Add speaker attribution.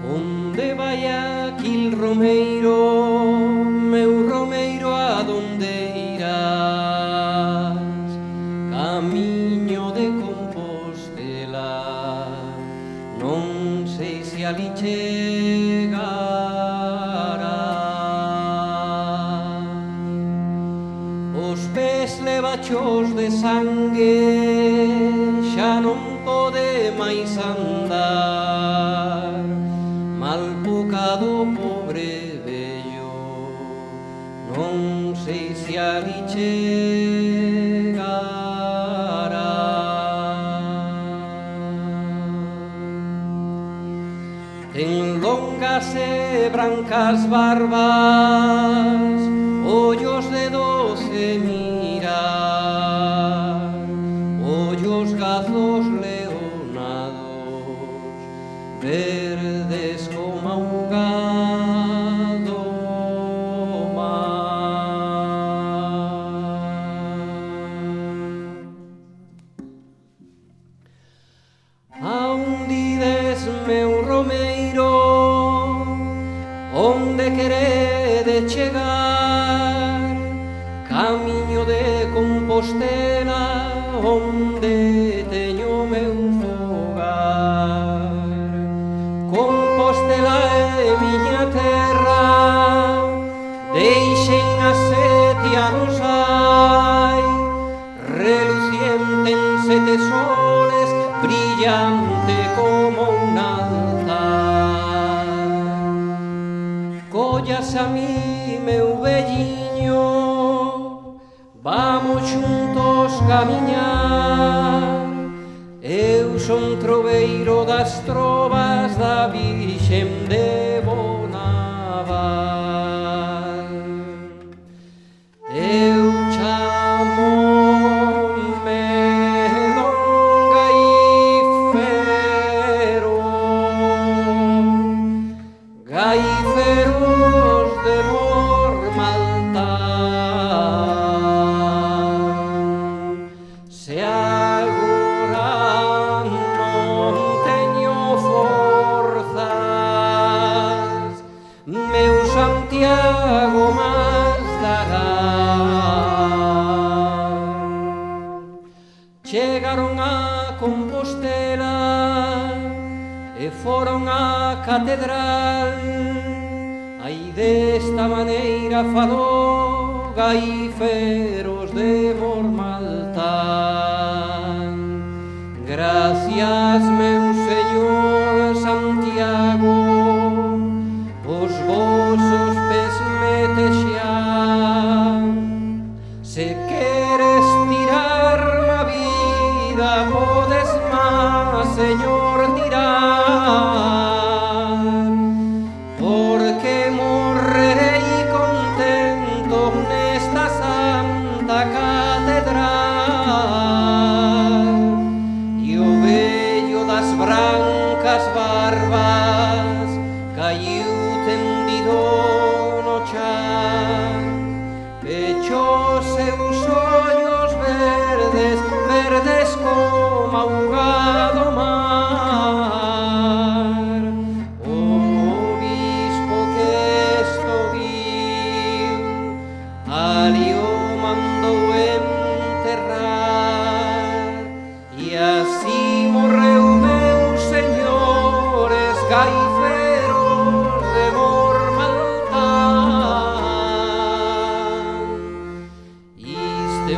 Speaker 1: Onde vai aquil romeiro, meu romeiro, adonde irás? Camiño de Compostela, non sei se ali chegarás. Os pés levachos de sangue xa non pode máis andar, mal pocado pobre vello, non sei se ali chegará. Ten longas e brancas barbas, ollos de 12 mirar, ollos gazos leonados, verdes como un gado mar. Aún dides, meu romeiro, onde querede chegar? Camiño de Compostela, onde teño meu fogar. Compostela é miña terra, deixen a 7 anos hai, reluciente en 7 soles, brillante como un altar. Collas a mí, meu velliño, vamos xuntos camiñar. Eu son troveiro das trovas da Virxen de Bonaval. Eu chamome Don Gaifero, Gaiferos de Mormaltán. Se agora non teño forzas, meu Santiago mas dará. Chegaron a Compostela e foron á catedral, aí desta maneira falou Gaiferos de Mormaltán. Gracias, meu señor Santiago, os vosos pés metexan. Se queres tirarme a vida, podes má, señor, tirar, porque morrerei contento nesta santa catedral. E o vello das brancas barbas caiu tendido no chan, pechou seus ollos verdes, verdes como ahogado mar. O obispo que esto viu, ali o mandou enterrar, e así morreu meu señores Gaiferos de Mormaltán. Isto é